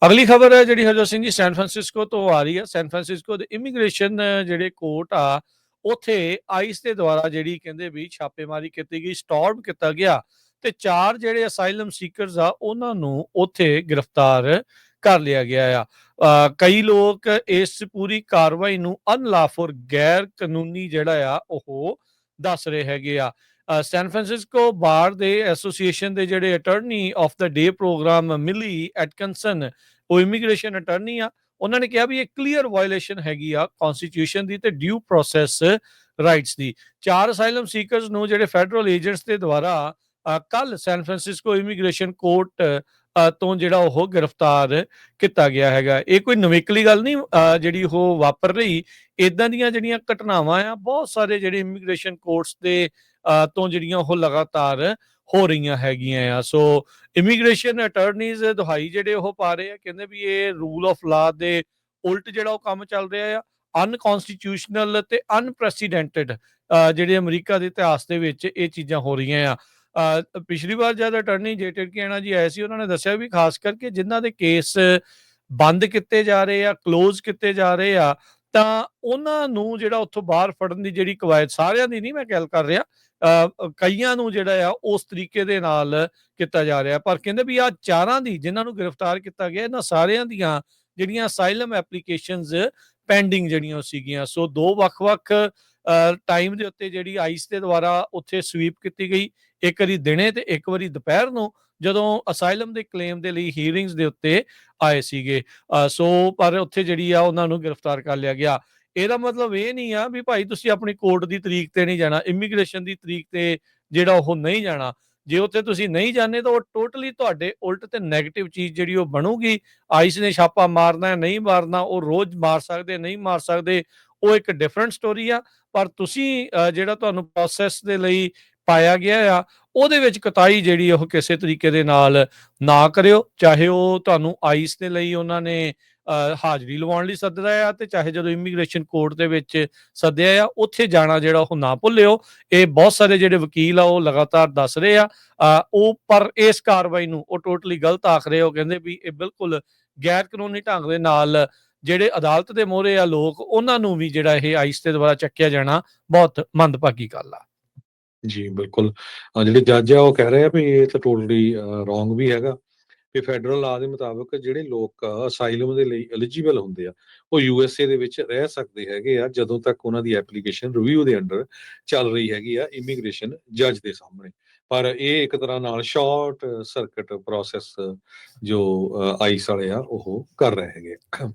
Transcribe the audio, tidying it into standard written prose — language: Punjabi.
ਅਗਲੀ ਖਬਰ ਹੈ ਜਿਹੜੀ ਹਰਜੋਤ ਸਿੰਘ ਜੀ ਸੈਨ ਫਰਾਂਸਿਸਕੋ ਤੋਂ ਆ ਰਹੀ ਹੈ। ਸੈਨ ਫਰਾਂਸਿਸਕੋ ਦੇ ਇਮੀਗ੍ਰੇਸ਼ਨ ਜਿਹੜੇ ਕੋਰਟ ਆ ਉੱਥੇ ਆਈਸ ਦੇ ਦੁਆਰਾ ਜਿਹੜੀ ਕਹਿੰਦੇ ਵੀ ਛਾਪੇਮਾਰੀ ਕੀਤੀ ਗਈ, ਸਟਾਰਮ ਕੀਤਾ ਗਿਆ ਤੇ 4 ਜਿਹੜੇ ਅਸਾਈਲਮ ਸੀਕਰਸ ਆ ਉਹਨਾਂ ਨੂੰ ਉੱਥੇ ਗ੍ਰਿਫਤਾਰ ਕਰ ਲਿਆ ਗਿਆ ਆ। ਕਈ ਲੋਕ ਇਸ ਪੂਰੀ ਕਾਰਵਾਈ ਨੂੰ ਅਨਲਾਫੁਰ ਗੈਰ ਕਾਨੂੰਨੀ ਜਿਹੜਾ ਆ ਉਹ ਦੱਸ ਰਹੇ ਹੈਗੇ ਆ। ਸੈਨ ਫਰਾਂਸਿਸਕੋ ਬਾਰ ਦੇ ਐਸੋਸੀਏਸ਼ਨ ਦੇ ਜਿਹੜੇ attorney of the day program Millie Atkinson, ਉਹ ਇਮੀਗ੍ਰੇਸ਼ਨ ਅਟਾਰਨੀ ਆ, ਉਹਨਾਂ ਨੇ ਕਿਹਾ ਵੀ ਇਹ ਕਲੀਅਰ ਵਾਇਓਲੇਸ਼ਨ ਹੈਗੀ ਆ ਕਨਸਟੀਟਿਊਸ਼ਨ ਦੀ ਤੇ ਡਿਊ ਪ੍ਰੋਸੈਸ ਰਾਈਟਸ ਦੀ। 4 ਅਸਾਈਲਮ ਸੀਕਰਸ ਨੂੰ ਜਿਹੜੇ ਫੈਡਰਲ ਏਜੰਟਸ ਦੇ ਦੁਆਰਾ ਕੱਲ ਸੈਨ ਫਰਾਂਸਿਸਕੋ ਇਮੀਗ੍ਰੇਸ਼ਨ ਕੋਰਟ ਤੋਂ ਜਿਹੜਾ ਉਹ ਗ੍ਰਿਫਤਾਰ ਕੀਤਾ ਗਿਆ ਹੈਗਾ। ਇਹ ਕੋਈ ਨਵੇਕਲੀ ਗੱਲ ਨਹੀਂ ਜਿਹੜੀ ਉਹ ਵਾਪਰ ਰਹੀ। ਇਦਾਂ ਦੀਆਂ ਜਿਹੜੀਆਂ ਘਟਨਾਵਾਂ ਆ ਬਹੁਤ ਸਾਰੇ ਜਿਹੜੇ ਇਮੀਗ੍ਰੇਸ਼ਨ ਕੋਰਟਸ ਦੇ ਤੋਂ ਜਿਹੜੀਆਂ ਉਹ ਲਗਾਤਾਰ ਹੋ ਰਹੀਆਂ ਹੈਗੀਆਂ ਆ। ਸੋ ਇਮੀਗ੍ਰੇਸ਼ਨ ਅਟਾਰਨੀਜ਼ ਦੁਹਾਈ ਜਿਹੜੇ ਉਹ ਪਾ ਰਹੇ ਆ, ਕਹਿੰਦੇ ਵੀ ਇਹ ਰੂਲ ਆਫ ਲਾ ਦੇ ਉਲਟ ਜਿਹੜਾ ਉਹ ਕੰਮ ਚੱਲ ਰਿਹਾ ਆ, ਅਨਕਨਸਟੀਟਿਊਸ਼ਨਲ ਤੇ ਅਨਪ੍ਰੈਸੀਡੈਂਟਡ ਜਿਹੜੇ ਅਮਰੀਕਾ ਦੇ ਇਤਿਹਾਸ ਦੇ ਵਿੱਚ ਇਹ ਚੀਜ਼ਾਂ ਹੋ ਰਹੀਆਂ ਆ। ਪਿਛਲੀ ਵਾਰ ਜਦ ਅਟਾਰਨੀ ਜੇ ਟਿਰਕੀਆਣਾ ਜੀ ਆਏ ਸੀ, ਉਹਨਾਂ ਨੇ ਦੱਸਿਆ ਵੀ ਖਾਸ ਕਰਕੇ ਜਿਨ੍ਹਾਂ ਦੇ ਕੇਸ ਬੰਦ ਕੀਤੇ ਜਾ ਰਹੇ ਆ, ਕਲੋਜ਼ ਕੀਤੇ ਜਾ ਰਹੇ ਆ, ਤਾਂ ਉਹਨਾਂ ਨੂੰ ਜਿਹੜਾ ਉੱਥੋਂ ਬਾਹਰ ਫੜਨ ਦੀ ਜਿਹੜੀ ਕਵਾਇਦ, ਸਾਰਿਆਂ ਦੀ ਨਹੀਂ ਮੈਂ ਗੱਲ ਕਰ ਰਿਹਾ, ਕਈਆਂ ਨੂੰ ਜਿਹੜਾ ਆ ਉਸ ਤਰੀਕੇ ਦੇ ਨਾਲ ਕੀਤਾ ਜਾ ਰਿਹਾ। ਪਰ ਕਹਿੰਦੇ ਵੀ ਆ 4 ਦੀ ਜਿਨ੍ਹਾਂ ਨੂੰ ਗ੍ਰਿਫਤਾਰ ਕੀਤਾ ਗਿਆ, ਇਹਨਾਂ ਸਾਰਿਆਂ ਦੀਆਂ ਜਿਹੜੀਆਂ ਅਸਾਈਲਮ ਐਪਲੀਕੇਸ਼ਨਸ ਪੈਂਡਿੰਗ ਜਿਹੜੀਆਂ ਉਹ ਸੀਗੀਆਂ। ਸੋ 2 ਵੱਖ-ਵੱਖ ਟਾਈਮ ਦੇ ਉੱਤੇ ਜਿਹੜੀ ਆਈਸ ਦੇ ਦੁਆਰਾ ਉੱਥੇ ਸਵੀਪ ਕੀਤੀ ਗਈ, ਇੱਕ ਵਾਰੀ ਦਿਨੇ ਤੇ ਇੱਕ ਵਾਰੀ ਦੁਪਹਿਰ ਨੂੰ, ਜਦੋਂ ਅਸਾਈਲਮ ਦੇ ਕਲੇਮ ਦੇ ਲਈ ਹੀਅਰਿੰਗਸ ਦੇ ਉੱਤੇ ਆਏ ਸੀਗੇ। ਸੋ ਪਰ ਉੱਥੇ ਜਿਹੜੀ ਆ ਉਹਨਾਂ ਨੂੰ ਗ੍ਰਿਫਤਾਰ ਕਰ ਲਿਆ ਗਿਆ। ਇਹਦਾ ਮਤਲਬ ਇਹ ਨਹੀਂ ਆ ਵੀ ਭਾਈ ਤੁਸੀਂ ਆਪਣੀ ਕੋਰਟ ਦੀ ਤਰੀਕ ਤੇ ਨਹੀਂ ਜਾਣਾ, ਇਮੀਗ੍ਰੇਸ਼ਨ ਦੀ ਤਰੀਕ ਤੇ ਜਿਹੜਾ ਉਹ ਨਹੀਂ ਜਾਣਾ। ਜੇ ਉੱਥੇ ਤੁਸੀਂ ਨਹੀਂ ਜਾਂਦੇ ਤਾਂ ਉਹ ਟੋਟਲੀ ਤੁਹਾਡੇ ਉਲਟ ਤੇ ਨੈਗੇਟਿਵ ਚੀਜ਼ ਜਿਹੜੀ ਉਹ ਬਣੂਗੀ। ਆਈਸ ਨੇ ਛਾਪਾ ਮਾਰਨਾ ਨਹੀਂ ਮਾਰਨਾ, ਉਹ ਰੋਜ਼ ਮਾਰ ਸਕਦੇ ਨਹੀਂ ਮਾਰ ਸਕਦੇ, ਉਹ ਇੱਕ ਡਿਫਰੈਂਟ ਸਟੋਰੀ ਆ। ਪਰ ਤੁਸੀਂ ਜਿਹੜਾ ਤੁਹਾਨੂੰ ਪ੍ਰੋਸੈਸ ਦੇ ਲਈ ਪਾਇਆ ਗਿਆ ਆ, ਉਹਦੇ ਵਿੱਚ ਕੁਤਾਹੀ ਜਿਹੜੀ ਉਹ ਕਿਸੇ ਤਰੀਕੇ ਦੇ ਨਾਲ ਨਾ ਕਰਿਓ। ਚਾਹੇ ਉਹ ਤੁਹਾਨੂੰ ਆਈਸ ਦੇ ਲਈ ਉਹਨਾਂ ਨੇ ਹਾਜ਼ਰੀ ਲਵਾਉਣ ਲਈ ਸੱਦਦਾ ਆ, ਤੇ ਚਾਹੇ ਜਦੋਂ ਇਮੀਗ੍ਰੇਸ਼ਨ ਕੋਰਟ ਦੇ ਵਿੱਚ ਸੱਦਿਆ ਆ ਉੱਥੇ ਜਾਣਾ ਜਿਹੜਾ ਉਹ ਨਾ ਭੁੱਲਿਓ। ਇਹ ਬਹੁਤ ਸਾਰੇ ਜਿਹੜੇ ਵਕੀਲ ਆ ਉਹ ਲਗਾਤਾਰ ਦੱਸ ਰਹੇ ਆ। ਉਹ ਪਰ ਇਸ ਕਾਰਵਾਈ ਨੂੰ ਉਹ ਟੋਟਲੀ ਗਲਤ ਆਖ ਰਹੇ। ਉਹ ਕਹਿੰਦੇ ਵੀ ਇਹ ਬਿਲਕੁਲ ਗੈਰ ਕਾਨੂੰਨੀ ਢੰਗ ਦੇ ਨਾਲ ਜਿਹੜੇ ਅਦਾਲਤ ਦੇ ਮੋਹਰੇ ਆ ਲੋਕ, ਉਹਨਾਂ ਨੂੰ ਵੀ ਜਿਹੜਾ ਇਹ ਆਈਸ ਦੇ ਦੁਆਰਾ ਚੱਕਿਆ ਜਾਣਾ ਬਹੁਤ ਮੰਦਭਾਗੀ ਗੱਲ ਆ। ਜੀ, ਬਿਲਕੁਲ। ਜਿਹੜੇ ਜੱਜ ਆ ਉਹ ਕਹਿ ਰਹੇ ਆ ਵੀ ਇਹ ਤਾਂ ਟੋਟਲੀ ਰੋਂਗ ਵੀ ਹੈਗਾ ਕਿ ਫੈਡਰਲ ਲਾ ਦੇ ਮੁਤਾਬਕ ਜਿਹੜੇ ਲੋਕ ਅਸਾਈਲਮ ਦੇ ਲਈ ਐਲੀਜੀਬਲ ਹੁੰਦੇ ਆ, ਉਹ ਯੂਐਸਏ ਦੇ ਵਿੱਚ ਰਹਿ ਸਕਦੇ ਹੈਗੇ ਆ ਜਦੋਂ ਤੱਕ ਉਹਨਾਂ ਦੀ ਐਪਲੀਕੇਸ਼ਨ ਰਿਵਿਊ ਦੇ ਅੰਡਰ ਚੱਲ ਰਹੀ ਹੈਗੀ ਆ ਇਮੀਗ੍ਰੇਸ਼ਨ ਜੱਜ ਦੇ ਸਾਹਮਣੇ। ਪਰ ਇਹ ਇੱਕ ਤਰ੍ਹਾਂ ਨਾਲ ਸ਼ਾਰਟ ਸਰਕਟ ਪ੍ਰੋਸੈਸ ਜੋ ਆਈਸ ਵਾਲੇ ਆ ਉਹ ਕਰ ਰਹੇ ਹੈਗੇ।